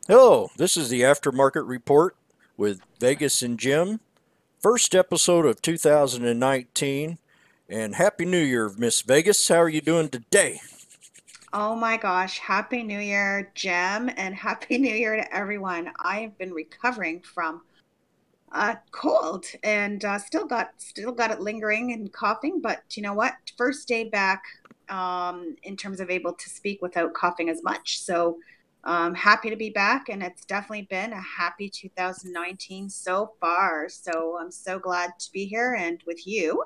Hello, this is the Aftermarket Report with Vegas and Jim. First episode of 2019. And Happy New Year, Miss Vegas. How are you doing today? Oh my gosh, Happy New Year, Jem, and Happy New Year to everyone. I've been recovering from a cold and still got it lingering and coughing, but you know what? First day back in terms of able to speak without coughing as much. So happy to be back, and it's definitely been a happy 2019 so far. So I'm so glad to be here and with you.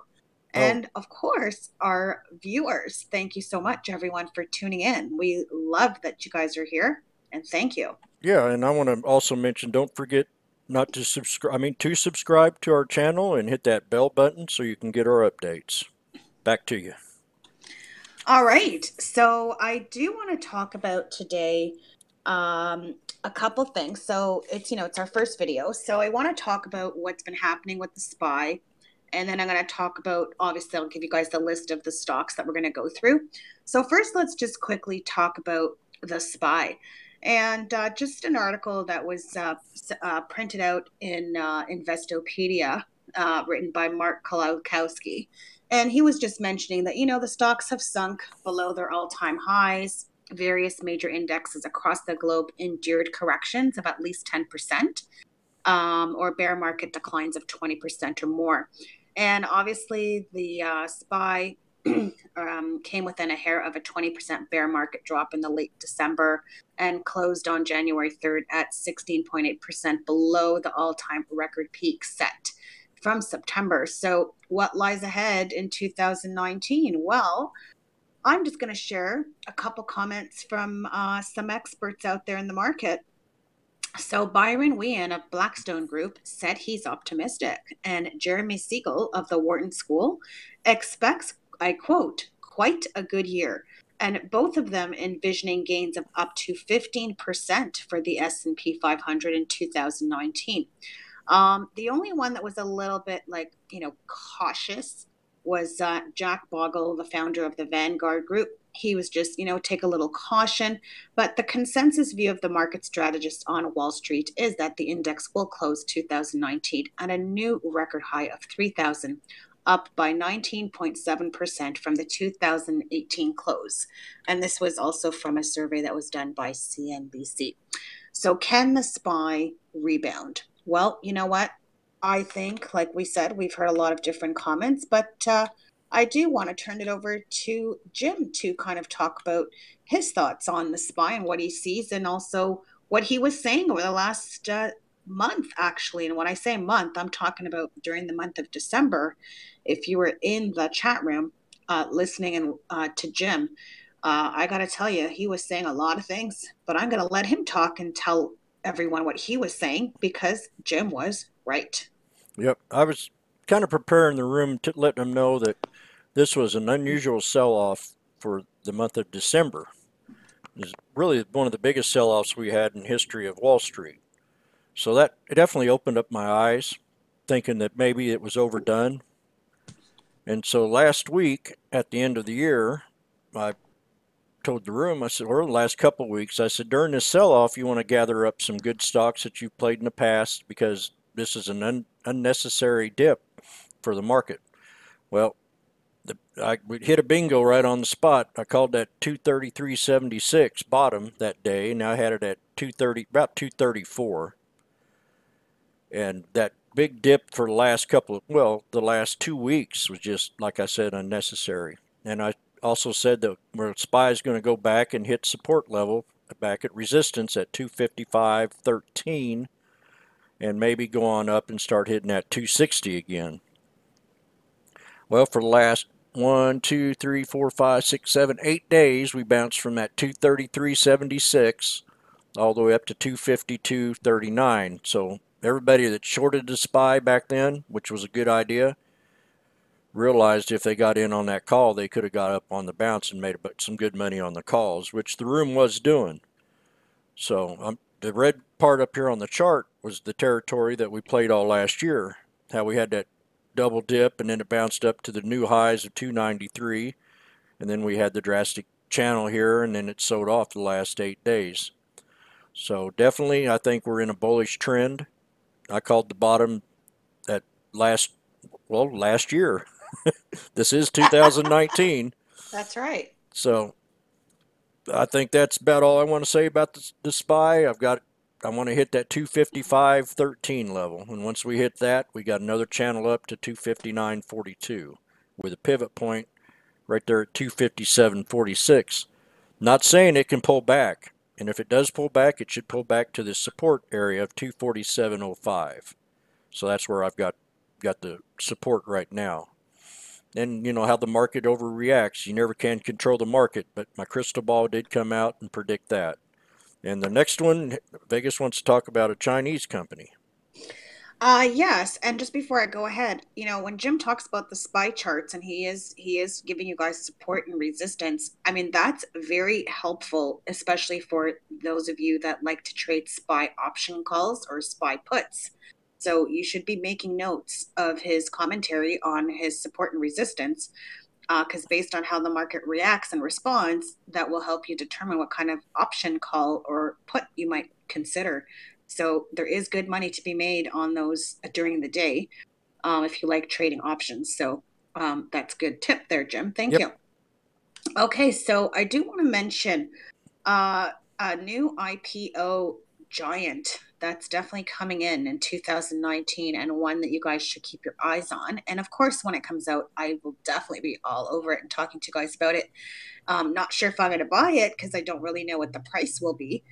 Oh, And of course, our viewers, thank you so much, everyone, for tuning in. We love that you guys are here, and thank you. yeah, and I want to also mention don't forget not to subscribe, to subscribe to our channel and hit that bell button so you can get our updates. Back to you. All right. So I do want to talk about today a couple things. So it's our first video. So I want to talk about what's been happening with the SPY. And then I'm going to talk about, obviously, I'll give you guys the list of the stocks that we're going to go through. So first, let's just quickly talk about the SPY. And just an article that was printed out in Investopedia, written by Mark Kolakowski. And he was just mentioning that, the stocks have sunk below their all time highs. Various major indexes across the globe endured corrections of at least 10%, or bear market declines of 20% or more. And obviously, the SPY came within a hair of a 20% bear market drop in the late December and closed on January 3rd at 16.8% below the all time record peak set from September. So, what lies ahead in 2019? Well, I'm just going to share a couple comments from some experts out there in the market. So Byron Wien of Blackstone Group said he's optimistic, and Jeremy Siegel of the Wharton School expects, I quote, quite a good year. And both of them envisioning gains of up to 15% for the S&P 500 in 2019. The only one that was a little bit cautious was Jack Bogle, the founder of the Vanguard Group. He was just, take a little caution. But the consensus view of the market strategists on Wall Street is that the index will close 2019 at a new record high of 3,000, up by 19.7% from the 2018 close. And this was also from a survey that was done by CNBC. So, can the SPY rebound? Well, you know what? I think, like we said, we've heard a lot of different comments, but I do want to turn it over to Jim to kind of talk about his thoughts on the SPY and what he sees, and also what he was saying over the last month, actually. And when I say month, I'm talking about during the month of December. If you were in the chat room listening and to Jim, I got to tell you, he was saying a lot of things, but I'm going to let him talk and tell everyone what he was saying because Jim was right. Yep, I was kind of preparing the room to let them know that this was an unusual sell off for the month of December. Is really one of the biggest sell-offs we had in history of Wall Street. So that it definitely opened up my eyes, thinking that maybe it was overdone. And so last week at the end of the year, I told the room, I said, or the last couple of weeks, I said, during this sell-off, you want to gather up some good stocks that you've played in the past because this is an unnecessary dip for the market. Well, I hit a bingo right on the spot. I called that 233.76 bottom that day, and I had it at 230, about 234. And that big dip for the last the last 2 weeks was just, like I said, unnecessary. And I also said that where SPY is going to go back and hit support level back at resistance at 255.13 and maybe go on up and start hitting that 260 again. Well, for the last 1, 2, 3, 4, 5, 6, 7, 8 days, we bounced from that 233.76 all the way up to 252.39. So everybody that shorted the SPY back then, which was a good idea, realized if they got in on that call, they could have got up on the bounce and made some good money on the calls, which the room was doing. So the red part up here on the chart was the territory that we played all last year. How we had that double dip and then it bounced up to the new highs of 293, and then we had the drastic channel here, and then it sold off the last 8 days. So definitely, I think we're in a bullish trend. I called the bottom at last year. This is 2019. That's right. So I think that's about all I want to say about the SPY. I want to hit that 255.13 level. And once we hit that, we got another channel up to 259.42 with a pivot point right there at 257.46. Not saying it can pull back. And if it does pull back, it should pull back to the support area of 247.05. So that's where I've got the support right now. And you know how the market overreacts. You never can control the market, but my crystal ball did come out and predict that. And the next one, Vegas wants to talk about a Chinese company. Yes, and just before I go ahead, when Jim talks about the SPY charts and he is giving you guys support and resistance, I mean that's very helpful, especially for those of you that like to trade SPY option calls or SPY puts. So you should be making notes of his commentary on his support and resistance, because based on how the market reacts and responds, that will help you determine what kind of option call or put you might consider. So there is good money to be made on those during the day, if you like trading options. So that's a good tip there, Jim. Thank Yep. you. Okay, so I do want to mention a new IPO giant that's definitely coming in 2019, and one that you guys should keep your eyes on. And of course, when it comes out, I will definitely be all over it and talking to you guys about it. Not sure if I'm going to buy it because I don't really know what the price will be.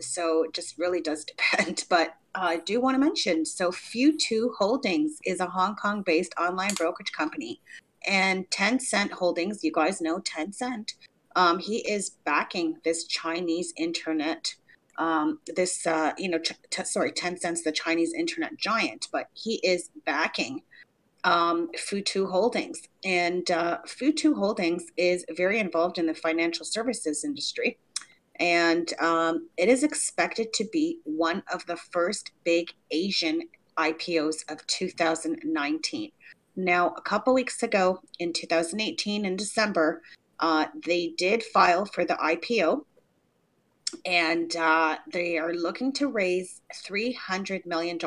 So it just really does depend. But I do want to mention, so Fu2 Holdings is a Hong Kong-based online brokerage company, and Tencent Holdings, you guys know Tencent. He is backing this Chinese internet. Tencent's the Chinese internet giant, but he is backing Fu2 Holdings. And Fu2 Holdings is very involved in the financial services industry. And it is expected to be one of the first big Asian IPOs of 2019. Now, a couple weeks ago in 2018 in December, they did file for the IPO, and they are looking to raise $300 million.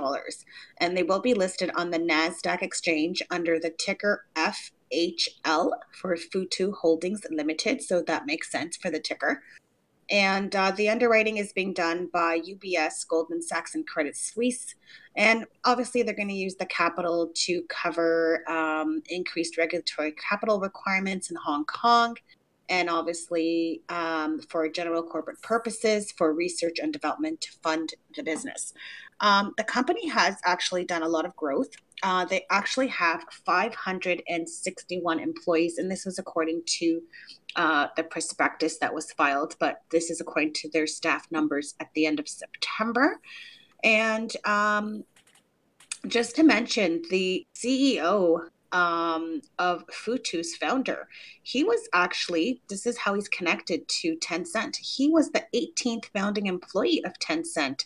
And they will be listed on the NASDAQ exchange under the ticker FHL for Fu2 Holdings Limited. So that makes sense for the ticker. And the underwriting is being done by UBS, Goldman Sachs, and Credit Suisse. And obviously, they're going to use the capital to cover increased regulatory capital requirements in Hong Kong, and obviously for general corporate purposes, for research and development to fund the business. The company has actually done a lot of growth. They actually have 561 employees, and this was according to the prospectus that was filed, but this is according to their staff numbers at the end of September. And just to mention, the CEO of Fu2's founder, he was actually, this is how he's connected to Tencent. He was the 18th founding employee of Tencent.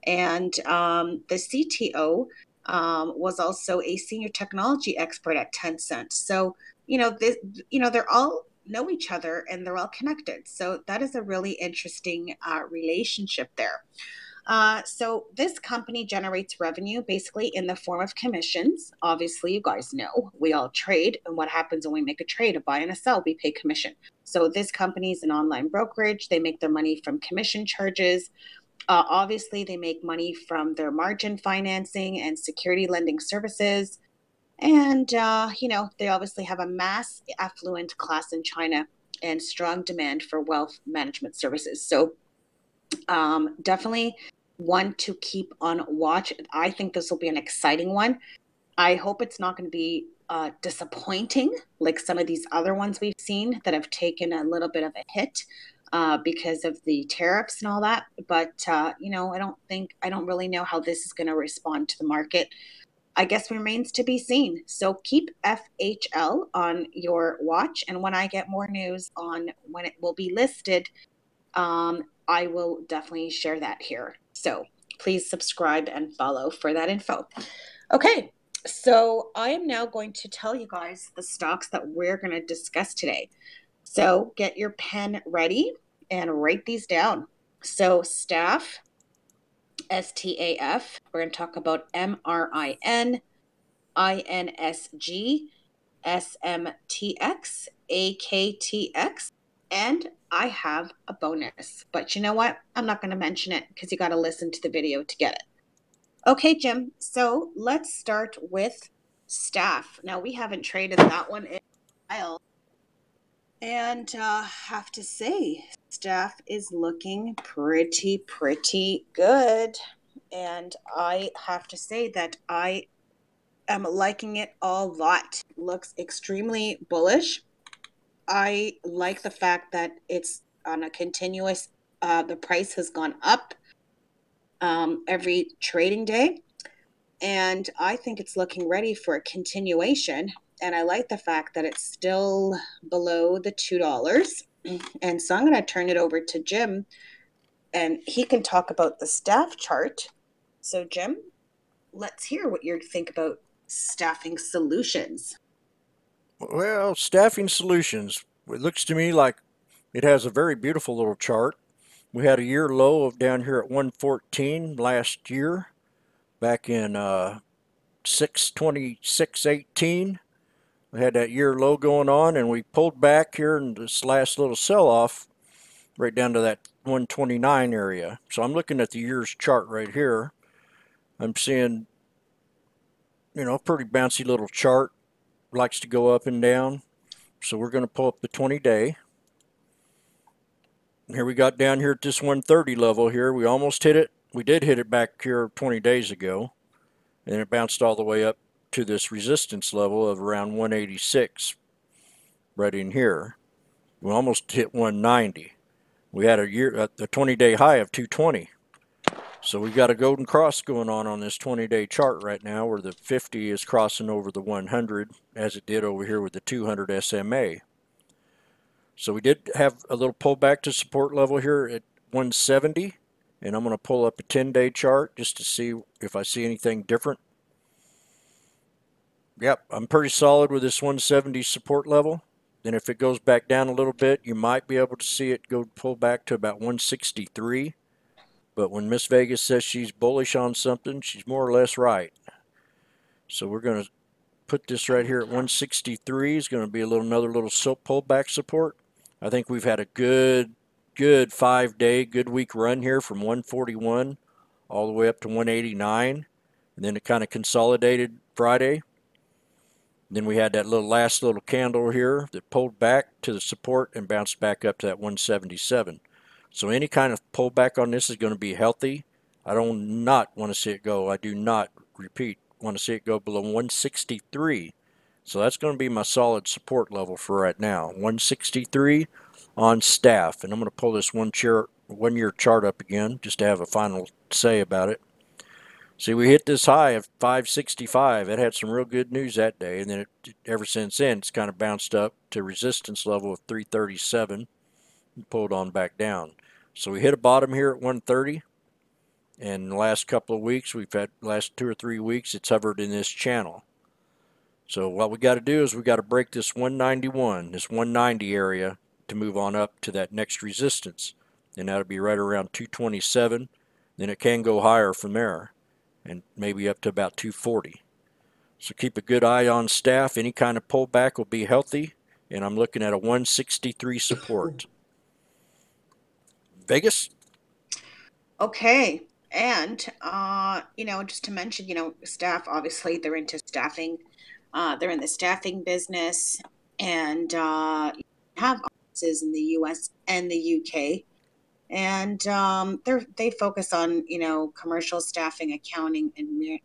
And the CTO was also a senior technology expert at Tencent. So, they're all know each other and they're all connected. So that is a really interesting relationship there. So this company generates revenue basically in the form of commissions. Obviously, you guys know we all trade, and what happens when we make a trade, a buy and a sell, we pay commission. So this company is an online brokerage. They make their money from commission charges. Obviously, they make money from their margin financing and security lending services. And, they obviously have a mass affluent class in China and strong demand for wealth management services. So definitely one to keep on watch. I think this will be an exciting one. I hope it's not going to be disappointing like some of these other ones we've seen that have taken a little bit of a hit because of the tariffs and all that. But, I don't really know how this is going to respond to the market. I guess remains to be seen. So keep FHL on your watch. And when I get more news on when it will be listed, I will definitely share that here. So please subscribe and follow for that info. Okay, so I am now going to tell you guys the stocks that we're going to discuss today. So get your pen ready and write these down. So STAF, STAF, we're going to talk about MRIN INSG SMTX AKTX, and I have a bonus. But you know what? I'm not going to mention it because you got to listen to the video to get it. Okay, Jim. So let's start with staff. Now, we haven't traded that one in a while. And have to say, staff is looking pretty good. And I have to say that I am liking it a lot. Looks extremely bullish. I like the fact that it's on a continuous, the price has gone up every trading day. And I think it's looking ready for a continuation. And I like the fact that it's still below the $2. And so I'm going to turn it over to Jim, and he can talk about the staff chart. So, Jim, let's hear what you think about staffing solutions. Well, staffing solutions, it looks to me like it has a very beautiful little chart. We had a year low of down here at 114 last year, back in 6/26/18. We had that year low going on, and we pulled back here in this last little sell-off right down to that 129 area. So I'm looking at the year's chart right here. I'm seeing, a pretty bouncy little chart. Likes to go up and down. So we're going to pull up the 20-day. Here we got down here at this 130 level here. We almost hit it. We did hit it back here 20 days ago. And it bounced all the way up to this resistance level of around 186 right in here. We almost hit 190. We had a 20-day high of 220. So we got a golden cross going on this 20-day chart right now, where the 50 is crossing over the 100 as it did over here with the 200 SMA. So we did have a little pullback to support level here at 170, and I'm going to pull up a 10-day chart just to see if I see anything different. Yep, I'm pretty solid with this 170 support level. Then if it goes back down a little bit, you might be able to see it go pull back to about 163. But when Miss Vegas says she's bullish on something, she's more or less right. So we're going to put this right here at 163. Is going to be another little pullback support. I think we've had a good 5-day, good week run here from 141 all the way up to 189. And then it kind of consolidated Friday. Then we had that last little candle here that pulled back to the support and bounced back up to that 177. So any kind of pullback on this is going to be healthy. I do not want to see it go. I do not, repeat, want to see it go below 163. So that's going to be my solid support level for right now. 163 on staff. And I'm going to pull this one-year chart up again just to have a final say about it. See, we hit this high of 565. It had some real good news that day, and then ever since then, it's kind of bounced up to resistance level of 337 and pulled on back down. So we hit a bottom here at 130, and in the last couple of weeks, last 2 or 3 weeks, it's hovered in this channel. So what we got to do is we got to break this 191, this 190 area to move on up to that next resistance, and that'll be right around 227. Then it can go higher from there, and maybe up to about 240. So keep a good eye on staff. Any kind of pullback will be healthy, and I'm looking at a 163 support. Vegas? Okay. And, just to mention, staff, obviously, they're into staffing. They're in the staffing business, and have offices in the U.S. and the U.K. And they focus on, commercial staffing, accounting, and,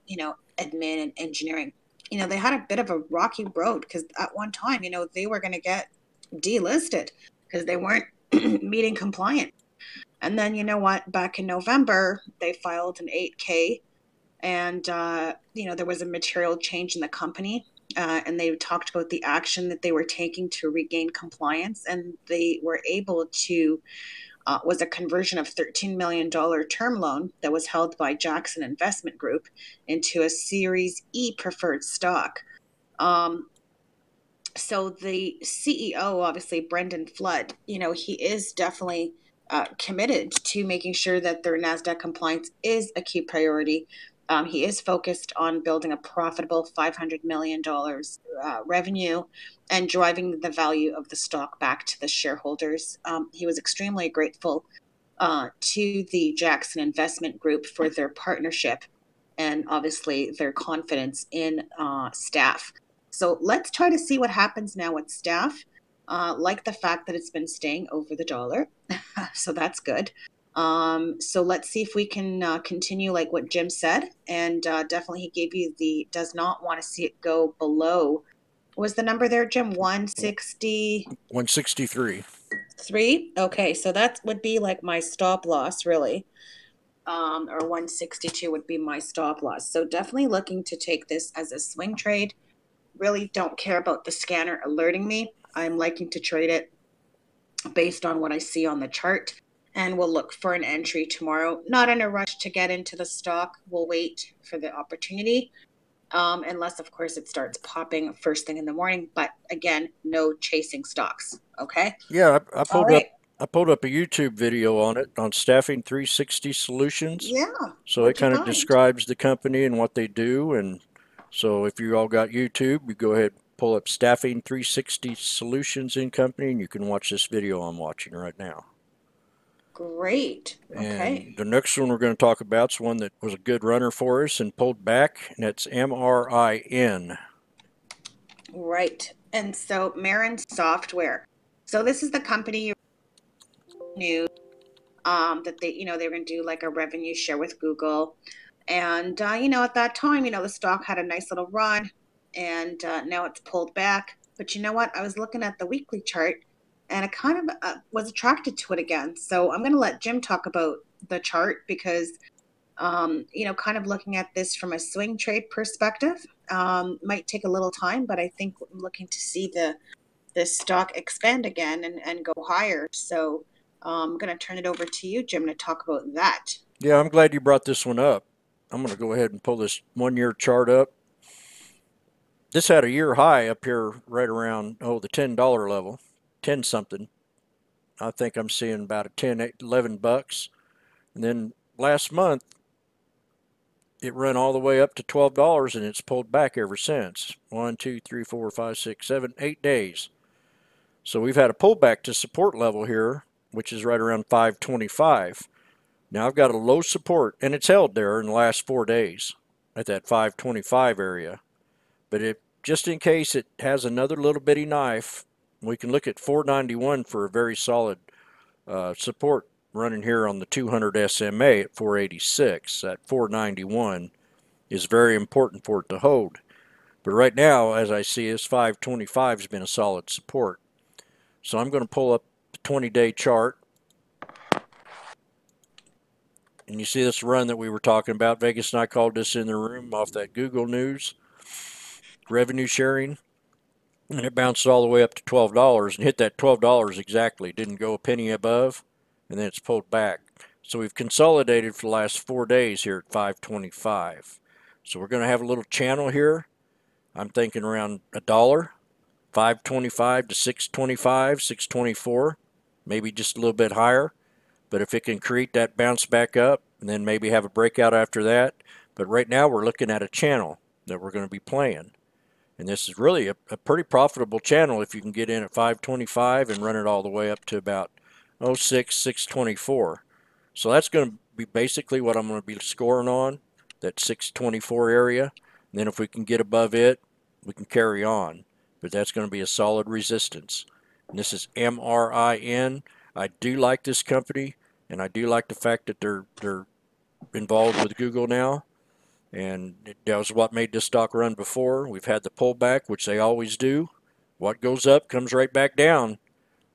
admin and engineering. They had a bit of a rocky road because at one time, they were going to get delisted because they weren't meeting compliance. And then, you know what, back in November, they filed an 8K, and, there was a material change in the company. And they talked about the action that they were taking to regain compliance, and they were able to was a conversion of $13 million term loan that was held by Jackson Investment Group into a Series E preferred stock. So the CEO, obviously, Brendan Flood, he is definitely committed to making sure that their NASDAQ compliance is a key priority. He is focused on building a profitable $500 million revenue and driving the value of the stock back to the shareholders. He was extremely grateful to the Jackson Investment Group for their partnership and obviously their confidence in STAF. So let's try to see what happens now with STAF. Like the fact that it's been staying over the dollar. So that's good. So let's see if we can continue like what Jim said. And definitely he gave you the does not want to see it go below. What was the number there, Jim? 160? 163. 3? Okay, so that would be like my stop loss, really. Or 162 would be my stop loss. So definitely looking to take this as a swing trade. Really don't care about the scanner alerting me. I'm liking to trade it based on what I see on the chart. And we'll look for an entry tomorrow. Not in a rush to get into the stock. We'll wait for the opportunity. Unless, of course, it starts popping first thing in the morning. But again, no chasing stocks. Okay? Yeah, I All pulled up right. I pulled up a YouTube video on it on Staffing 360 Solutions. Yeah. So it What'd you kind of find? describes the company and what they do. And so if you all got YouTube, you go ahead and pull up Staffing 360 Solutions in company, and you can watch this video I'm watching right now. Great. And Okay. the next one we're going to talk about is one that was a good runner for us and pulled back, and that's MRIN. Right. And so Marin Software. So this is the company you knew that they were going to do like a revenue share with Google. And, at that time, the stock had a nice little run and now it's pulled back. But you know what? I was looking at the weekly chart and I kind of was attracted to it again. So I'm going to let Jim talk about the chart because, kind of looking at this from a swing trade perspective might take a little time, but I think I'm looking to see the stock expand again and go higher. So I'm going to turn it over to you, Jim, to talk about that. Yeah, I'm glad you brought this one up. I'm going to go ahead and pull this 1 year chart up. This had a year high up here right around, the $10 level, 10 something. I think I'm seeing about a 10, 11 bucks. And then last month, it ran all the way up to $12 and it's pulled back ever since. 1, 2, 3, 4, 5, 6, 7, 8 days. So we've had a pullback to support level here, which is right around 525. Now I've got a low support, and it's held there in the last 4 days at that 525 area. But if just in case it has another little bitty knife, we can look at 491 for a very solid support running here on the 200 SMA at 486. That 491 is very important for it to hold. But right now, as I see, this 525 has been a solid support. So I'm going to pull up the 20-day chart. And you see this run that we were talking about. Vegas and I called this in the room off that Google News. Revenue sharing. And it bounced all the way up to $12 and hit that $12 exactly. Didn't go a penny above. And then it's pulled back. So we've consolidated for the last 4 days here at 525. So we're going to have a little channel here. I'm thinking around $1. 525 to 625, 624, maybe just a little bit higher. But if it can create that bounce back up and then maybe have a breakout after that. But right now we're looking at a channel that we're going to be playing. And this is really a pretty profitable channel if you can get in at 525 and run it all the way up to about 06, 624. So that's going to be basically what I'm going to be scoring on, that 624 area. And then if we can get above it, we can carry on. But that's going to be a solid resistance. And this is MRIN. I do like this company, and I do like the fact that they're involved with Google now. And that was what made this stock run before. We've had the pullback, which they always do. What goes up comes right back down.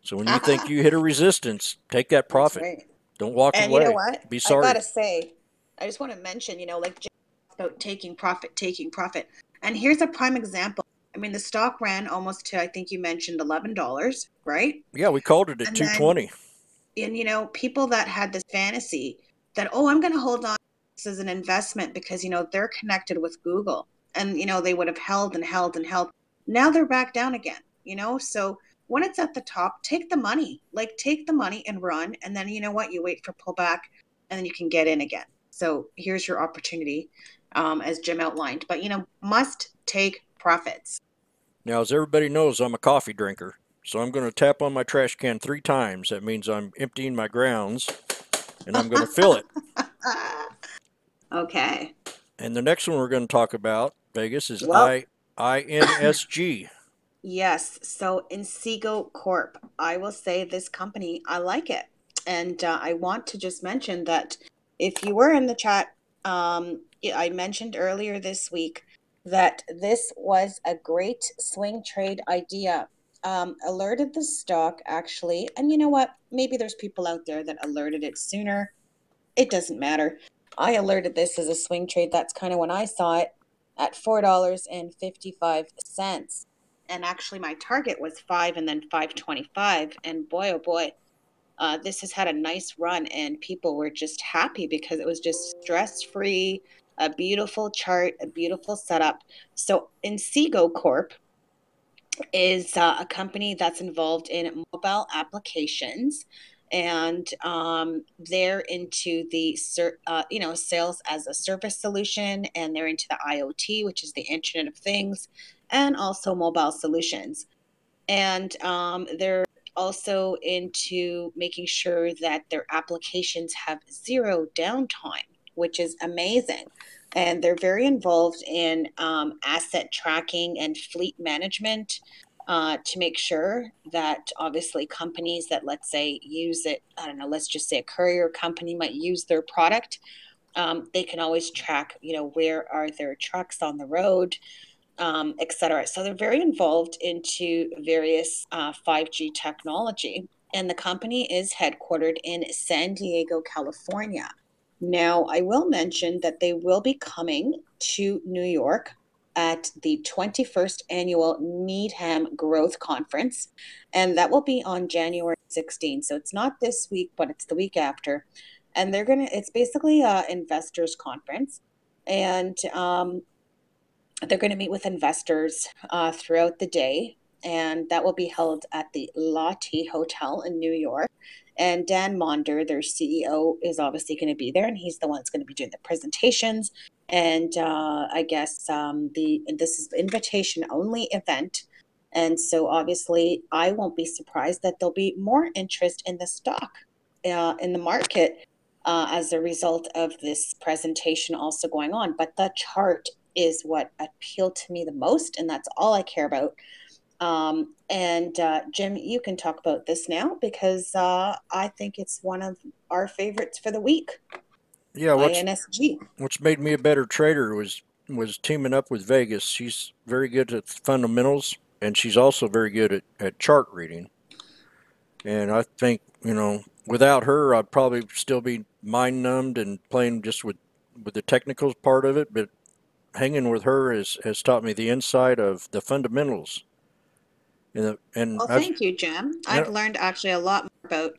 So when you think you hit a resistance, take that That's profit. right. Don't walk And you know away. what? Be I sorry. gotta say, I just want to mention, like Jim talked about taking profit, taking profit. And here's a prime example. I mean, the stock ran almost to, I think you mentioned $11, right? Yeah, we called it at And then, 220. people that had this fantasy that, oh, I'm going to hold on to this as an investment because, they're connected with Google. And, they would have held and held and held. Now they're back down again, so when it's at the top, take the money. Like take the money and run. And then you know what? You wait for pullback and then you can get in again. So here's your opportunity, as Jim outlined. But must take profits. Now, as everybody knows, I'm a coffee drinker, so I'm going to tap on my trash can 3 times. That means I'm emptying my grounds, and I'm going to fill it. Okay. And the next one we're going to talk about, Vegas, is Well, INSG. yes. So Inseego Corp, I will say this company, I like it. And I want to just mention that if you were in the chat, I mentioned earlier this week that this was a great swing trade idea. Alerted the stock actually. And you know what? Maybe there's people out there that alerted it sooner. It doesn't matter. I alerted this as a swing trade. That's kind of when I saw it at $4.55. And actually my target was 5 and then 5.25. And boy, oh boy, this has had a nice run and people were just happy because it was just stress-free, a beautiful chart, a beautiful setup. So Inseego Corp is a company that's involved in mobile applications, and they're into the sales as a service solution, and they're into the IoT, which is the Internet of Things, and also mobile solutions. And they're also into making sure that their applications have zero downtime, which is amazing. And they're very involved in asset tracking and fleet management, to make sure that obviously companies that, let's say, use it, I don't know, let's just say a courier company might use their product. They can always track, where are their trucks on the road, etc. So they're very involved into various 5G technology. And the company is headquartered in San Diego, California. Now, I will mention that they will be coming to New York at the 21st annual Needham Growth Conference, and that will be on January 16th. So it's not this week, but it's the week after. And it's basically an investors conference. And they're going to meet with investors throughout the day, and that will be held at the Lotte Hotel in New York. And Dan Monder, their CEO, is obviously going to be there, and he's the one that's going to be doing the presentations. And I guess this is invitation only event, and so obviously I won't be surprised that there'll be more interest in the stock in the market as a result of this presentation also going on. But the chart is what appealed to me the most, and that's all I care about. And Jim, you can talk about this now because I think it's one of our favorites for the week. Yeah, INSG. what's made me a better trader was teaming up with Vegas. She's very good at fundamentals, and she's also very good at chart reading. And I think, without her, I'd probably still be mind numbed and playing just with the technical part of it. But hanging with her has taught me the inside of the fundamentals. And Well, thank you, Jim. you I've know, learned actually a lot more about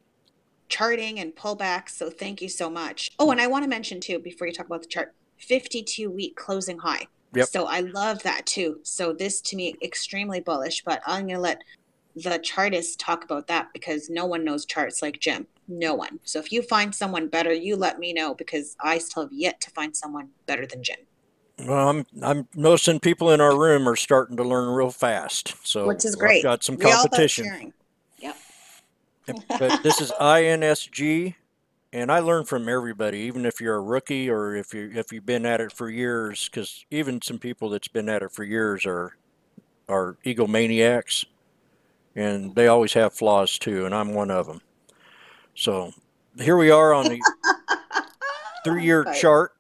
charting and pullbacks, so thank you so much. Oh, and I want to mention too, before you talk about the chart, 52-week closing high. yep. So I love that too. So this to me extremely bullish, but I'm going to let the chartists talk about that because no one knows charts like Jim. No one. So if you find someone better, you let me know because I still have yet to find someone better than Jim. Well, I'm noticing people in our room are starting to learn real fast. So Which is I've great. got some We all about competition. sharing. Yep. But this is INSG, and I learn from everybody, even if you're a rookie or if you've been at it for years. Because even some people that's been at it for years are egomaniacs, and they always have flaws too, and I'm one of them. So here we are on the 3-year But chart,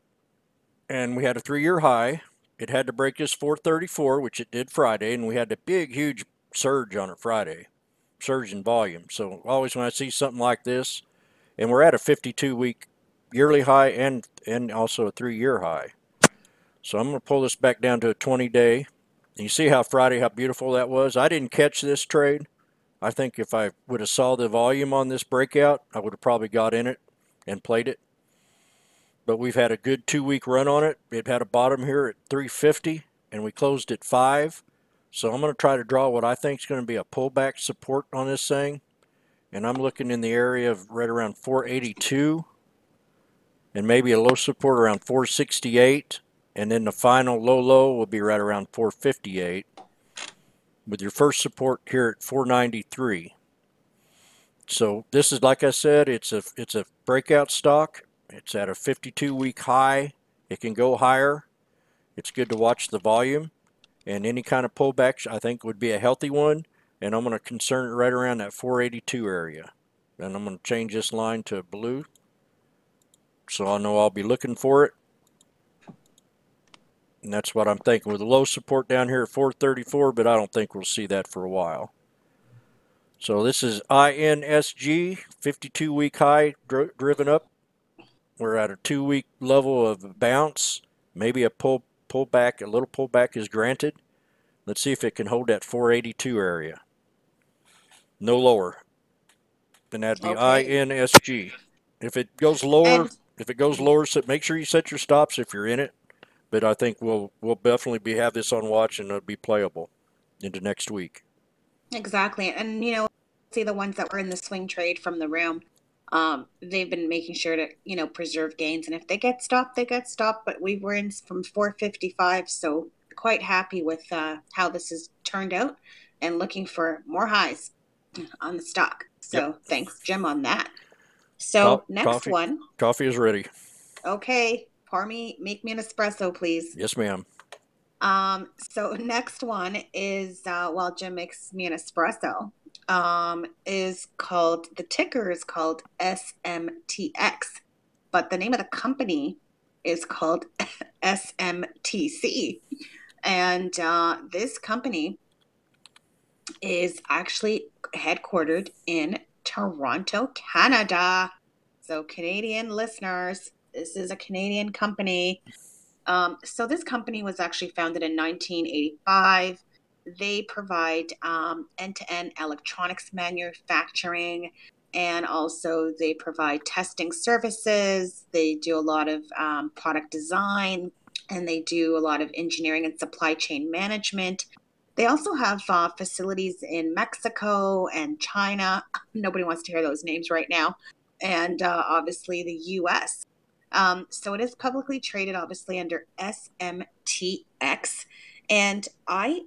and we had a 3-year high. It had to break this 434, which it did Friday, and we had a big, huge surge on it Friday, surge in volume. So always when I see something like this, and we're at a 52-week yearly high and also a 3-year high. So I'm going to pull this back down to a 20-day. And you see how Friday, how beautiful that was? I didn't catch this trade. I think if I would have saw the volume on this breakout, I would have probably got in it and played it. But we've had a good 2-week run on it. It had a bottom here at 350, and we closed at 5. So I'm going to try to draw what I think is going to be a pullback support on this thing. And I'm looking in the area of right around 482 and maybe a low support around 468. And then the final low will be right around 458 with your first support here at 493. So this is, like I said, it's a breakout stock. It's at a 52-week high. It can go higher. It's good to watch the volume, and any kind of pullback I think would be a healthy one. And I'm going to concern it right around that 482 area. And I'm going to change this line to blue, so I know I'll be looking for it. And that's what I'm thinking, with a low support down here at 434, but I don't think we'll see that for a while. So this is INSG, 52-week high driven up. We're at a 2-week level of bounce. Maybe a pullback, a little pullback is granted. Let's see if it can hold that 482 area. No lower. Then that'd be Okay. INSG. If it goes lower, And so make sure you set your stops if you're in it. But I think we'll definitely have this on watch, and it'll be playable into next week. exactly. And see the ones that were in the swing trade from the room. They've been making sure to, preserve gains. And if they get stopped, they get stopped. But we were in from 455, so quite happy with how this has turned out and looking for more highs on the stock. So Yep. Thanks, Jim, on that. So next one. Coffee is ready. Okay, make me an espresso, please. Yes, ma'am. So next one is while Jim makes me an espresso, the ticker is called SMTX, but the name of the company is called SMTC. And this company is actually headquartered in Toronto, Canada. So Canadian listeners, this is a Canadian company. So this company was actually founded in 1985. They provide end-to-end electronics manufacturing, and also they provide testing services. They do a lot of product design, and they do a lot of engineering and supply chain management. They also have facilities in Mexico and China. Nobody wants to hear those names right now. And obviously the US. So it is publicly traded, obviously, under SMTX. And the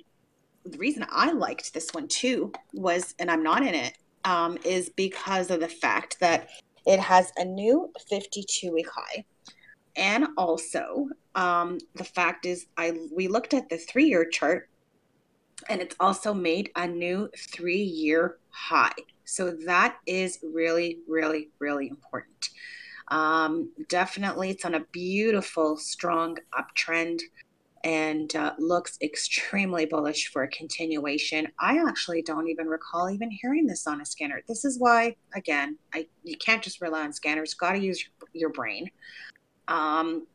reason I liked this one too was, and I'm not in it, is because of the fact that it has a new 52-week high. And also, the fact is, we looked at the 3-year chart, and it's also made a new 3-year high. So that is really, really, really important. Definitely, it's on a beautiful, strong uptrend, and looks extremely bullish for a continuation. I actually don't even recall even hearing this on a scanner. This is why, again, you can't just rely on scanners. Got to use your brain. And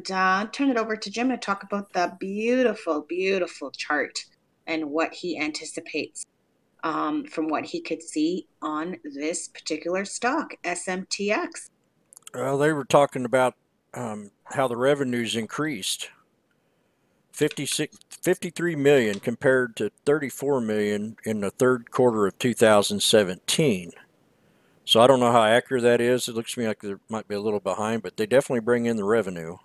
turn it over to Jim to talk about the beautiful, beautiful chart and what he anticipates from what he could see on this particular stock, SMTX. Well, they were talking about how the revenues increased 53 million compared to 34 million in the third quarter of 2017. So I don't know how accurate that is. It looks to me like there might be a little behind, but they definitely bring in the revenue.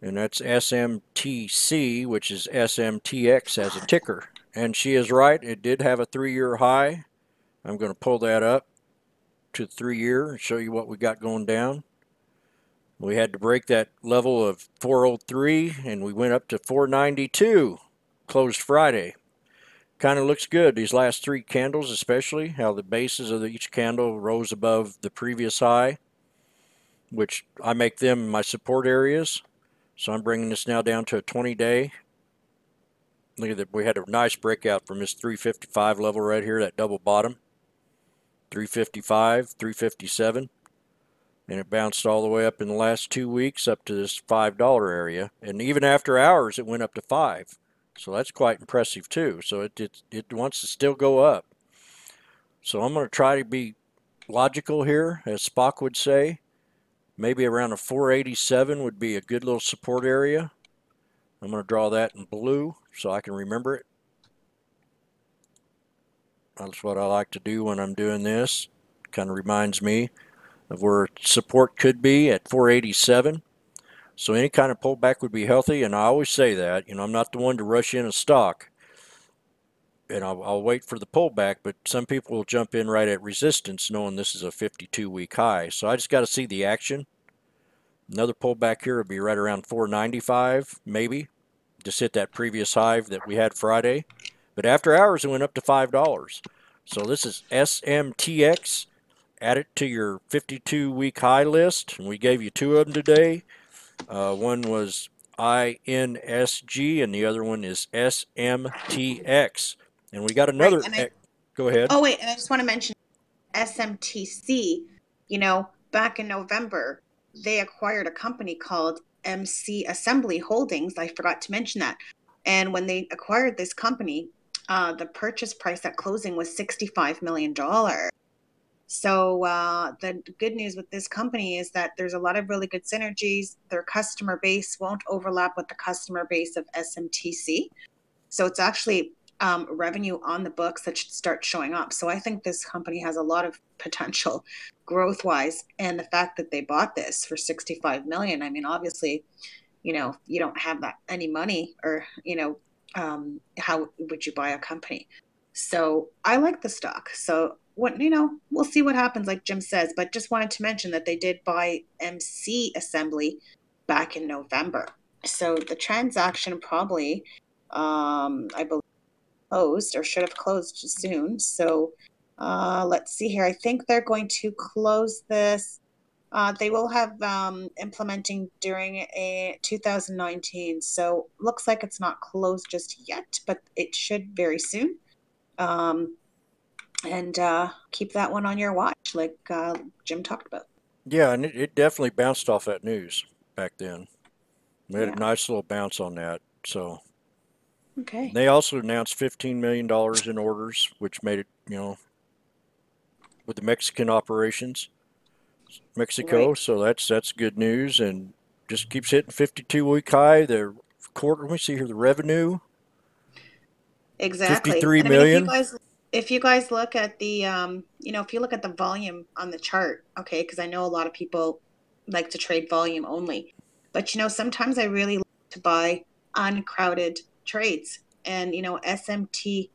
And that's SMTC, which is SMTX as a ticker. And she is right. It did have a 3-year high. I'm going to pull that up to 3-year and show you what we got going down. We had to break that level of 403, and we went up to 492, closed Friday. Kind of looks good, these last 3 candles, especially how the bases of each candle rose above the previous high, which I make them my support areas. So I'm bringing this now down to a 20-day. Look at that, we had a nice breakout from this 355 level right here, that double bottom. 355, 357. And it bounced all the way up in the last 2 weeks up to this $5 area. And even after hours, it went up to 5. So that's quite impressive too. So it wants to still go up. So I'm going to try to be logical here, as Spock would say. Maybe around a 487 would be a good little support area. I'm going to draw that in blue so I can remember it. That's what I like to do when I'm doing this. Kind of reminds me of where support could be at 487. So any kind of pullback would be healthy, and I always say that. I'm not the one to rush in a stock, and I'll wait for the pullback, but some people will jump in right at resistance knowing this is a 52-week high. So I just got to see the action. Another pullback here would be right around 495, maybe. Just hit that previous high that we had Friday. But after hours, it went up to $5. So this is SMTX. Add it to your 52-week high list, and we gave you two of them today. One was INSG, and the other one is SMTX. And we got Right. another. And I, Go ahead. oh, wait, and I just want to mention SMTC, back in November, they acquired a company called MC Assembly Holdings. I forgot to mention that. And when they acquired this company, the purchase price at closing was $65 million. So the good news with this company is that there's a lot of really good synergies. Their customer base won't overlap with the customer base of SMTC. So it's actually revenue on the books that should start showing up. So I think this company has a lot of potential growth wise. And the fact that they bought this for 65 million, I mean, obviously, you don't have that any money, or, how would you buy a company? So I like the stock. So we'll see what happens, like Jim says, but just wanted to mention that they did buy MC Assembly back in November. So the transaction probably, I believe, closed or should have closed soon. So let's see here. I think they're going to close this. They will have implementing during a 2019. So looks like it's not closed just yet, but it should very soon. And keep that one on your watch, like Jim talked about. Yeah, and it definitely bounced off that news back then. We had Yeah. a nice little bounce on that. So Okay. they also announced $15 million in orders, which made it, with the Mexican operations, Mexico. Right. So that's good news, and just keeps hitting 52-week high. The quarter, let me see here, the revenue, Exactly. 53 And I mean, million. if you guys look at the if you look at the volume on the chart, okay, because I know a lot of people like to trade volume only. But sometimes I really like to buy uncrowded trades. And SMT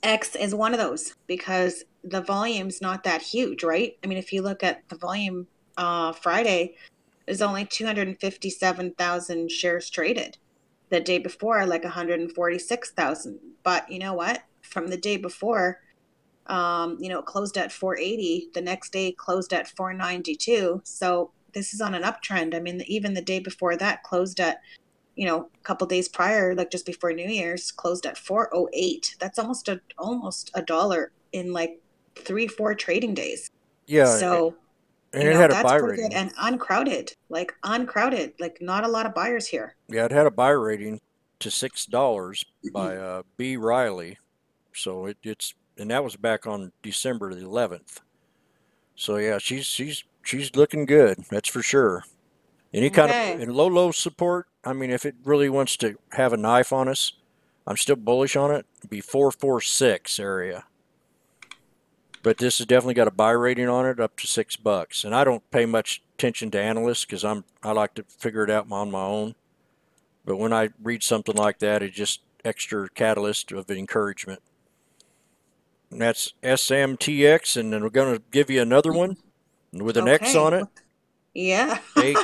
X is one of those because the volume's not that huge, right? I mean, if you look at the volume Friday, there's only 257,000 shares traded. The day before, like 146,000. But you know what? From the day before, it closed at 480. The next day closed at 492. So this is on an uptrend. I mean, even the day before that closed at, a couple days prior, like just before New Year's, closed at 408. That's almost a dollar in like 3-4 trading days. Yeah, So, and it had a that's buy pretty good rating. and uncrowded, like not a lot of buyers here. Yeah, it had a buy rating to $6 by B. Riley. So it's and that was back on December the 11th. So yeah, she's looking good. That's for sure. Any kind of Okay. in low support. I mean, if it really wants to have a knife on us, I'm still bullish on it. It'd be 446 area. But this has definitely got a buy rating on it up to $6. And I don't pay much attention to analysts because I like to figure it out on my own. But when I read something like that, it's just extra catalyst of encouragement. And that's SMTX, and then we're going to give you another one with an X Okay. on it. Yeah. A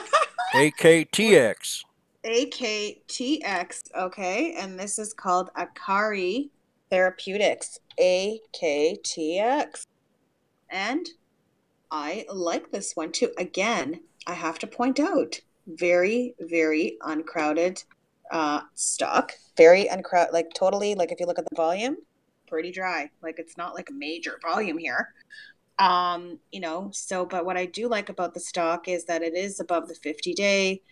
AKTX. AKTX. Okay. And this is called Akari Therapeutics. AKTX. And I like this one too. Again, I have to point out, very, very uncrowded stock. Very uncrowded, like totally, like if you look at the volume, pretty dry. Like it's not like a major volume here. But what I do like about the stock is that it is above the 50-day.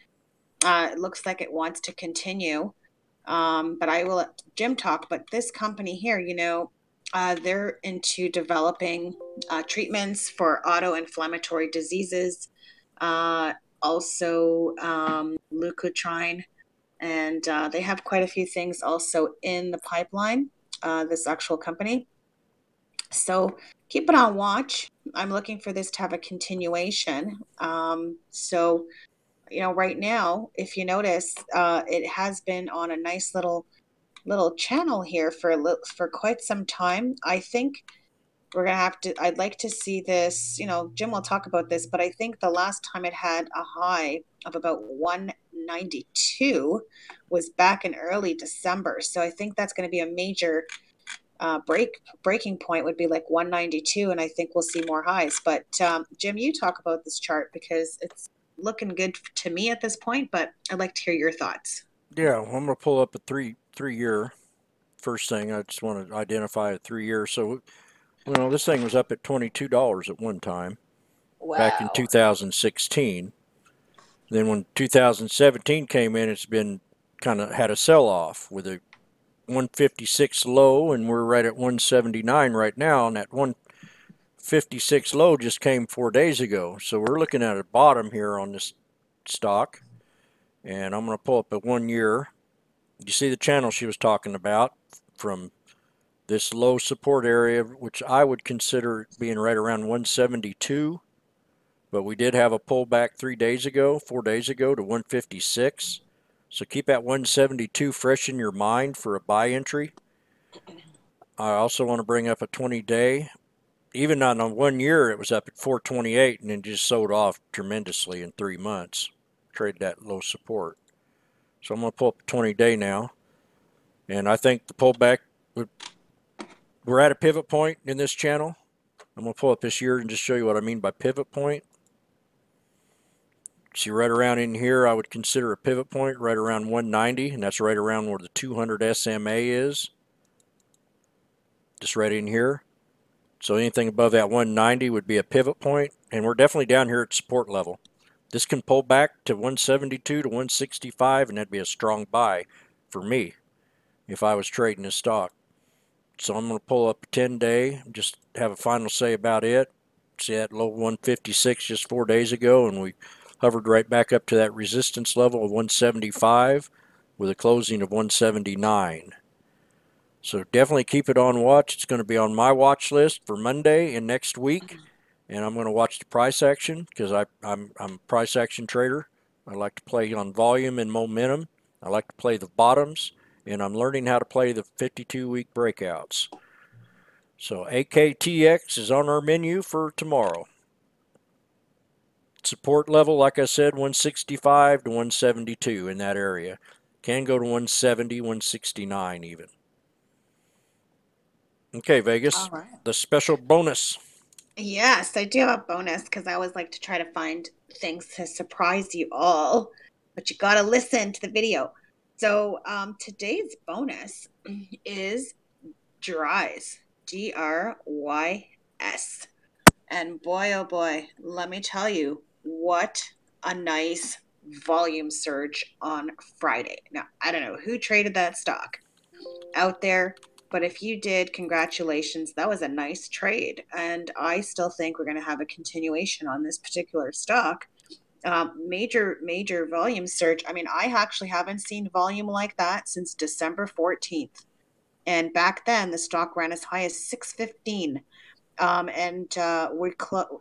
It looks like it wants to continue. But I will let Jim talk. But this company here, they're into developing treatments for auto-inflammatory diseases, also leukotriene, and they have quite a few things also in the pipeline. this actual company. So keep it on watch. I'm looking for this to have a continuation. Right now, if you notice, it has been on a nice little channel here for quite some time. I think we're gonna have to. I'd like to see this. Jim will talk about this, but I think the last time it had a high of about 192 was back in early December. So I think that's going to be a major breaking point would be like 192, and I think we'll see more highs. But Jim, you talk about this chart because it's looking good to me at this point, but I'd like to hear your thoughts. Yeah, well, I'm going to pull up a three year. First thing, I just want to identify a 3 year. So, this thing was up at $22 at one time back in Wow. 2016. Then when 2017 came in, it's been kind of had a sell off with a 156 low, and we're right at 179 right now, and that 156 low just came 4 days ago. So we're looking at a bottom here on this stock, and I'm going to pull up a 1 year. You see the channel she was talking about from this low support area, which I would consider being right around 172. But we did have a pullback 4 days ago to 156. So keep that 172 fresh in your mind for a buy entry. I also want to bring up a 20-day. Even on a 1 year, it was up at 428 and then just sold off tremendously in 3 months. Traded that low support. So I'm going to pull up a 20-day now. And I think the pullback, we're at a pivot point in this channel. I'm going to pull up this year and just show you what I mean by pivot point. See, right around in here, I would consider a pivot point right around 190, and that's right around where the 200 SMA is. Just right in here. So anything above that 190 would be a pivot point, and we're definitely down here at support level. This can pull back to 172 to 165, and that'd be a strong buy for me if I was trading this stock. So I'm going to pull up a 10-day, just have a final say about it. See that low 156 just 4 days ago, and we hovered right back up to that resistance level of 175 with a closing of 179. So definitely keep it on watch. It's going to be on my watch list for Monday and next week. And I'm going to watch the price action because I'm a price action trader. I like to play on volume and momentum. I like to play the bottoms. And I'm learning how to play the 52-week breakouts. So AKTX is on our menu for tomorrow. Support level, like I said, 165 to 172 in that area. Can go to 170, 169 even. Okay, Vegas, All right. the special bonus. Yes, I do have a bonus because I always like to try to find things to surprise you all, but you gotta listen to the video. So today's bonus is Drys, Drys. And boy, oh boy, let me tell you, what a nice volume surge on Friday. Now, I don't know who traded that stock out there, but if you did, congratulations. That was a nice trade. And I still think we're going to have a continuation on this particular stock. Major volume surge. I mean, I actually haven't seen volume like that since December 14th. And back then, the stock ran as high as 615. We're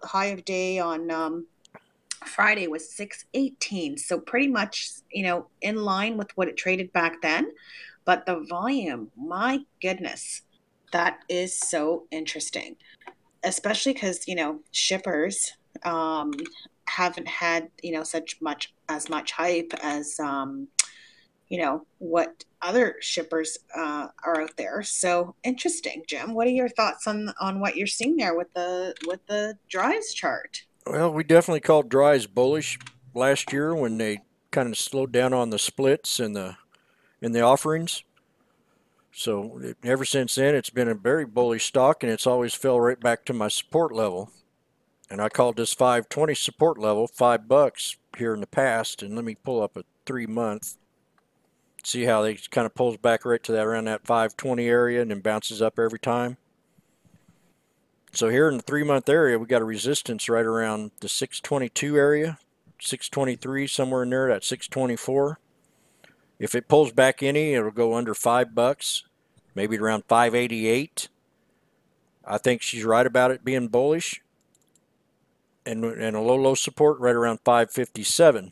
high of day on Friday was 618. So pretty much, in line with what it traded back then. But the volume, my goodness, that is so interesting, especially because, shippers haven't had, such much hype as, what other shippers are out there. So interesting, Jim. What are your thoughts on what you're seeing there with the Drys chart? Well, we definitely called Drys bullish last year when they kind of slowed down on the splits and the offerings. So ever since then, it's been a very bullish stock, and it's always fell right back to my support level. And I called this 520 support level $5 here in the past. And let me pull up a 3 month. See how they kind of pulls back right to that around that 520 area and then bounces up every time. So here in the 3 month area, we got a resistance right around the 622 area, 623 somewhere in there, at 624. If it pulls back any, it'll go under $5. maybe around 588. I think she's right about it being bullish, and a low support right around 557.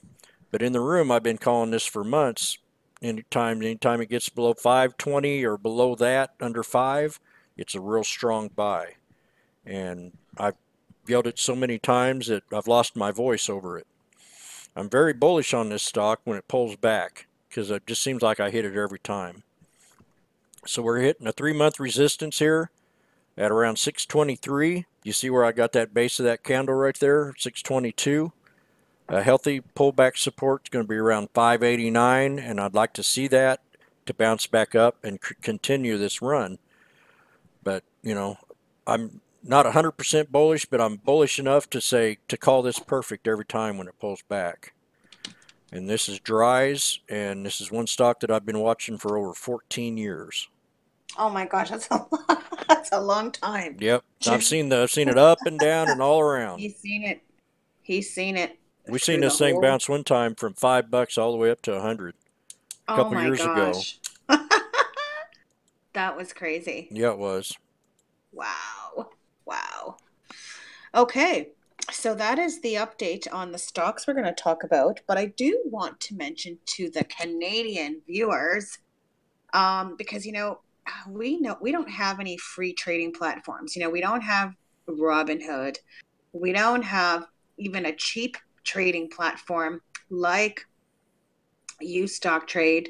But in the room, I've been calling this for months. Anytime it gets below 520 or below that, under 5, it's a real strong buy. And I've yelled it so many times that I've lost my voice over it. I'm very bullish on this stock when it pulls back, because it just seems like I hit it every time. So we're hitting a 3-month resistance here at around 623. You see where I got that base of that candle right there, 622. A healthy pullback support is going to be around 589, and I'd like to see that to bounce back up and continue this run. But, you know, I'm not 100% bullish, but I'm bullish enough to call this perfect every time when it pulls back. And this is Dries, and this is one stock that I've been watching for over 14 years. Oh my gosh, that's a lot. That's a long time. Yep, I've seen it up and down and all around. He's seen it. He's seen it. We've seen this thing bounce one time from $5 all the way up to 100 a couple years ago. That was crazy. Yeah, it was. Wow. Wow. Okay. So that is the update on the stocks we're going to talk about. But I do want to mention to the Canadian viewers, because, you know we don't have any free trading platforms. You know, we don't have Robinhood. We don't have even a cheap trading platform like Stocktrade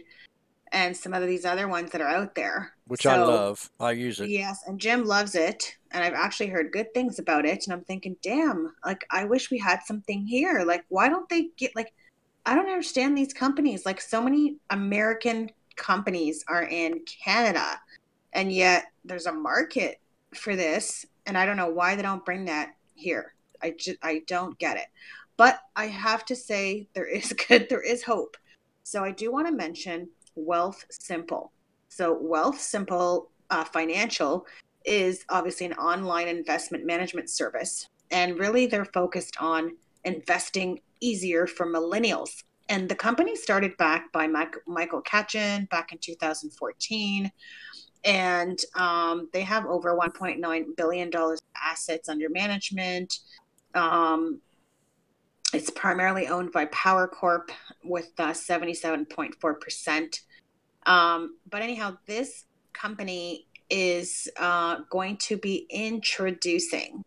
and some of these other ones that are out there. Which I love. I use it. Yes, and Jim loves it. And I've actually heard good things about it. And I'm thinking, damn, like, I wish we had something here. Like, why don't they get, like, I don't understand these companies. Like, so many American companies are in Canada, and yet there's a market for this. And I don't know why they don't bring that here. I don't get it. But I have to say there is hope. So I do want to mention Wealthsimple. So Wealthsimple Financial is obviously an online investment management service. And really they're focused on investing easier for millennials. And the company started back by Michael Katchen back in 2014. And they have over $1.9 billion assets under management. It's primarily owned by Power Corp with 77.4%. But anyhow, this company is going to be introducing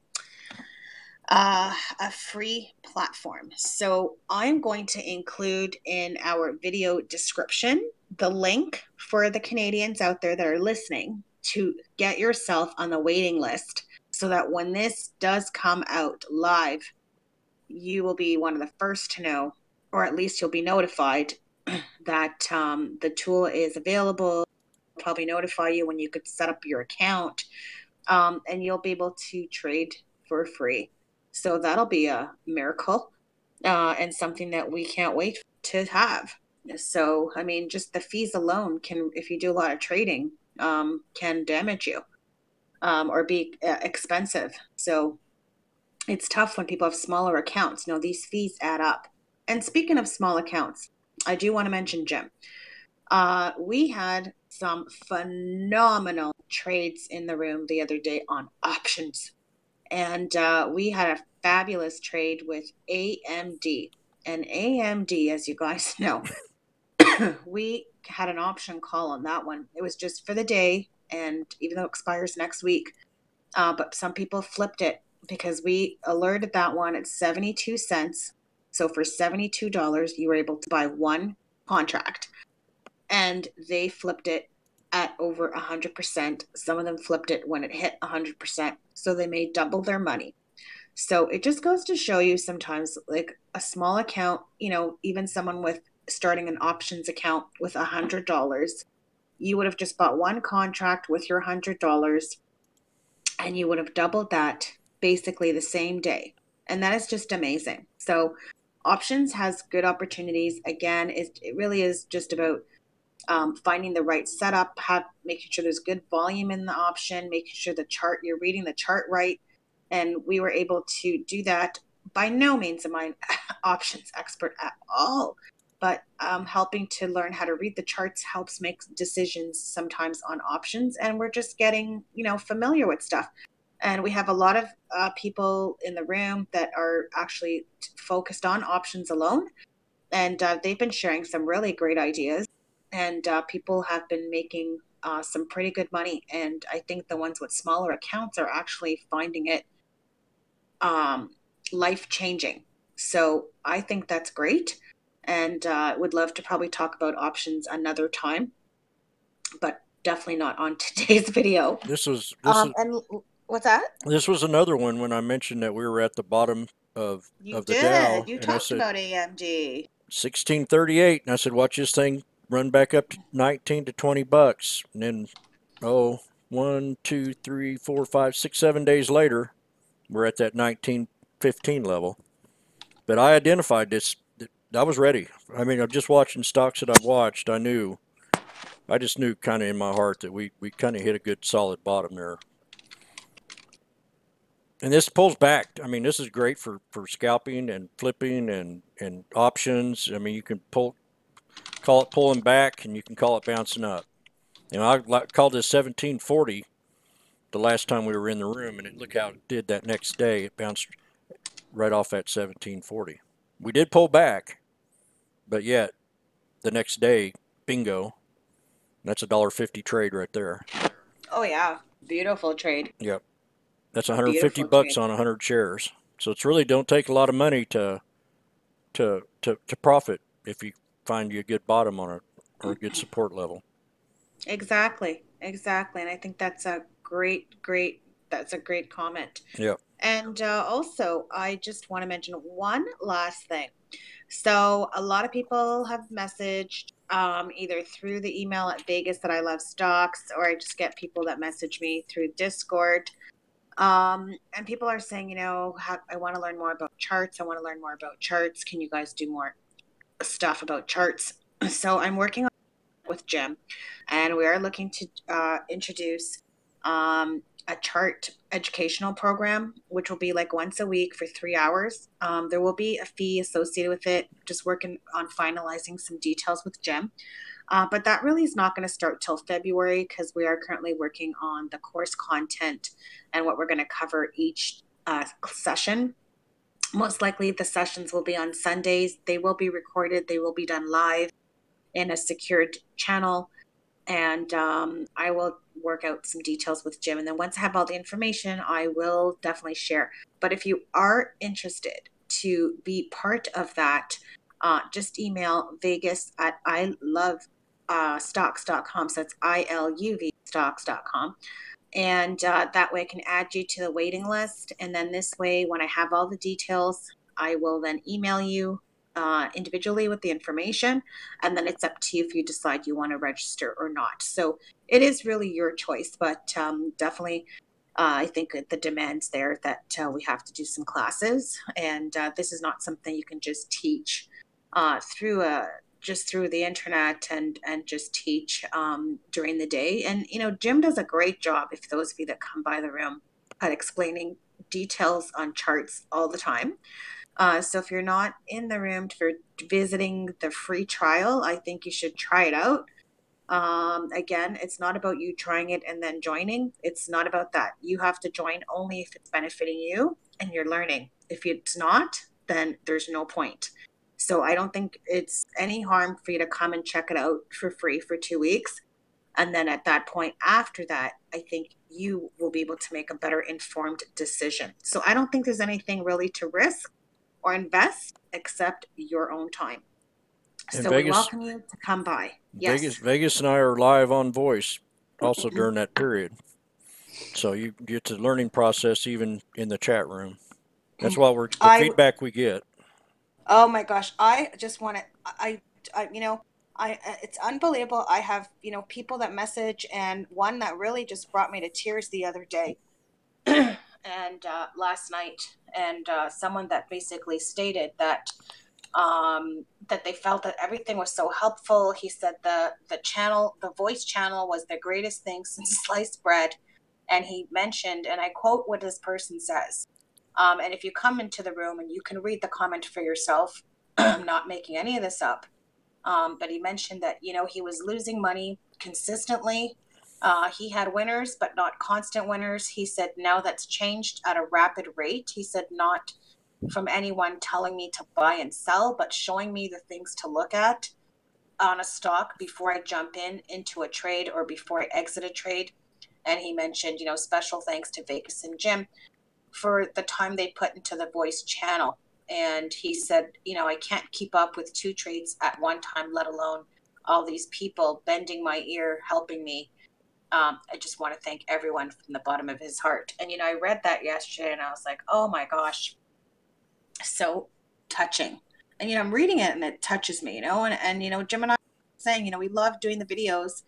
a free platform. So I'm going to include in our video description the link for the Canadians out there that are listening to get yourself on the waiting list, so that when this does come out live, you will be one of the first to know, or at least you'll be notified that the tool is available. It'll probably notify you when you could set up your account, and you'll be able to trade for free. So that'll be a miracle, and something that we can't wait to have. So, I mean, just the fees alone can, if you do a lot of trading, can damage you, or be expensive. So it's tough when people have smaller accounts. No, these fees add up. And speaking of small accounts, I do want to mention Jim. We had some phenomenal trades in the room the other day on options. And we had a fabulous trade with AMD. And AMD, as you guys know, we had an option call on that one. It was just for the day, and even though it expires next week, but some people flipped it because we alerted that one at 72 cents. So for $72, you were able to buy one contract, and they flipped it at over 100%. Some of them flipped it when it hit 100%. So they made double their money. So it just goes to show you sometimes, like, a small account, you know, even someone with starting an options account with $100, you would have just bought one contract with your $100, and you would have doubled that basically the same day. And that is just amazing. So options has good opportunities. Again, it really is just about finding the right setup, making sure there's good volume in the option, making sure you're reading the chart right. And we were able to do that. By no means am I an options expert at all, but but helping to learn how to read the charts helps make decisions sometimes on options. And we're just getting, familiar with stuff. And we have a lot of people in the room that are actually focused on options alone. And they've been sharing some really great ideas. And people have been making some pretty good money. And I think the ones with smaller accounts are actually finding it life changing. So I think that's great. And would love to probably talk about options another time, but definitely not on today's video. This was And what's that? this was another one when I mentioned that we were at the bottom You of the Dow, did. You and I talked said about AMG. 1638, and I said watch this thing run back up to 19 to $20, and then oh 1, 2, 3, 4, 5, 6, 7 days later, we're at that 1915 level. But I identified this. I was ready. I mean, I'm just watching stocks that I've watched. I just knew kind of in my heart that we kind of hit a good solid bottom there. And this pulls back. I mean, this is great for scalping and flipping and options. I mean, you can call it pulling back, and you can call it bouncing up. I called this 1740 the last time we were in the room, and look how it did that next day. It bounced right off at 1740. We did pull back, but yet the next day, bingo, that's a $1.50 trade right there. Oh yeah, beautiful trade. Yep, that's A 150 beautiful bucks trade. on 100 shares. So it's really don't take a lot of money to profit if you find you a good bottom on it or a good support level. Exactly, exactly. And I think that's a great comment. Yep. And also, I just want to mention one last thing. So, a lot of people have messaged either through the email at Vegas that I love stocks, or I just get people that message me through Discord. And people are saying, I want to learn more about charts. I want to learn more about charts. Can you guys do more stuff about charts? So, I'm working on with Jim, and we are looking to introduce a chart educational program, which will be like once a week for 3 hours. There will be a fee associated with it. Just working on finalizing some details with Jim. But that really is not going to start till February because we are currently working on the course content and what we're going to cover each session. Most likely the sessions will be on Sundays. They will be recorded. They will be done live in a secured channel. And I will work out some details with Jim. And then once I have all the information, I will definitely share. But if you are interested to be part of that, just email Vegas at ilovestocks.com. So that's ILUV stocks.com. And that way I can add you to the waiting list. And then this way, when I have all the details, I will then email you individually with the information, and then it's up to you if you decide you want to register or not. So it is really your choice, but definitely I think the demand's there that we have to do some classes, and this is not something you can just teach through the internet and just teach during the day. And Jim does a great job, if those of you that come by the room, at explaining details on charts all the time. So if you're not in the room for visiting the free trial, I think you should try it out. Again, it's not about you trying it and then joining. It's not about that. You have to join only if it's benefiting you and you're learning. If it's not, then there's no point. So I don't think it's any harm for you to come and check it out for free for 2 weeks. And then at that point, after that, I think you will be able to make a better informed decision. So I don't think there's anything really to risk or invest except your own time. And So we welcome you to come by. Yes. Vegas and I are live on voice also during that period. So you get the learning process even in the chat room. That's what the feedback we get. Oh my gosh, I just want to it's unbelievable. I have, people that message, and one that really just brought me to tears the other day. And last night, and someone that basically stated that that they felt that everything was so helpful. He said the voice channel was the greatest thing since sliced bread. And he mentioned, and I quote what this person says, and if you come into the room and you can read the comment for yourself, I'm not making any of this up. But he mentioned that, you know, he was losing money consistently. He had winners, but not constant winners. He said now that's changed at a rapid rate. He said not from anyone telling me to buy and sell, but showing me the things to look at on a stock before I jump into a trade or before I exit a trade. And he mentioned, you know, special thanks to Vegas and Jim for the time they put into the voice channel. And he said, you know, I can't keep up with 2 trades at one time, let alone all these people bending my ear, helping me. I just want to thank everyone from the bottom of his heart. And, you know, I read that yesterday and I was like, oh my gosh, so touching. And, you know, I'm reading it and it touches me, you know, and you know, Jim and I were saying, you know, we love doing the videos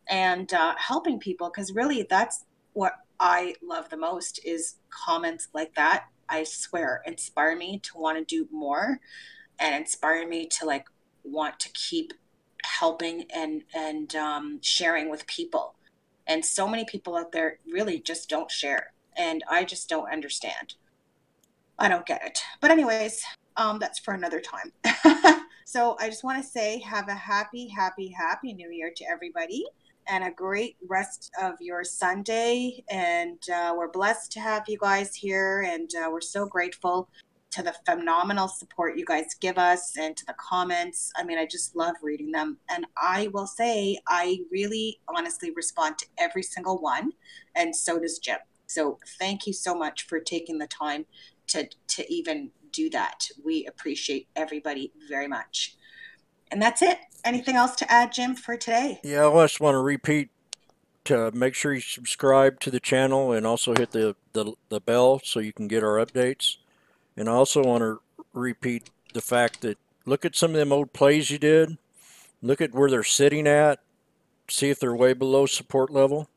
and helping people, because really that's what I love the most is comments like that. I swear, inspire me to want to do more and inspire me to like want to keep helping and sharing with people. And so many people out there really just don't share, and I just don't understand. I don't get it. But anyways, that's for another time. So I just want to say have a happy, happy, happy New Year to everybody and a great rest of your Sunday. And we're blessed to have you guys here. And we're so grateful to the phenomenal support you guys give us and to the comments. I mean, I just love reading them. And I will say, I really honestly respond to every single one. And so does Jim. So thank you so much for taking the time to even do that. We appreciate everybody very much. And that's it. Anything else to add, Jim, for today? Yeah, I just want to repeat to make sure you subscribe to the channel and also hit the bell so you can get our updates. And I also want to repeat the fact that look at some of them old plays you did. Look at where they're sitting at. See if they're way below support level.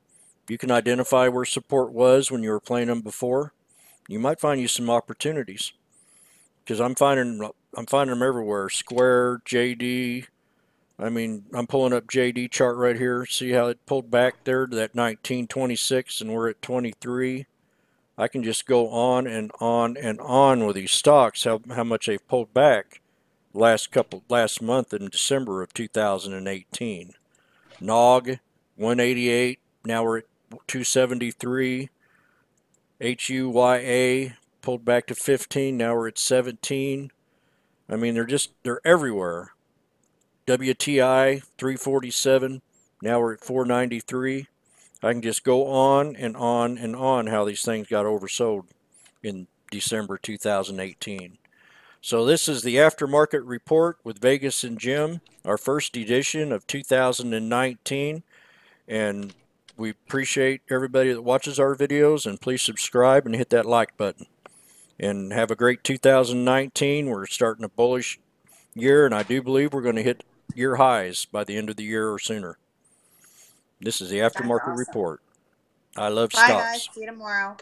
You can identify where support was when you were playing them before. You might find you some opportunities because I'm finding them everywhere. Square, JD. I mean, I'm pulling up JD chart right here. See how it pulled back there to that 1926 and we're at 23. I can just go on and on and on with these stocks, how much they've pulled back last month in December of 2018. NOG 188, now we're at 273. HUYA pulled back to 15, now we're at 17. I mean, they're everywhere. WTI 347, now we're at 493. I can just go on and on and on how these things got oversold in December 2018. So this is the aftermarket report with Vegas and Jim, our first edition of 2019. And we appreciate everybody that watches our videos, and please subscribe and hit that like button. And have a great 2019. We're starting a bullish year, and I do believe we're going to hit year highs by the end of the year or sooner. This is the That's aftermarket awesome. report. I love Bye, guys. stocks. See you tomorrow.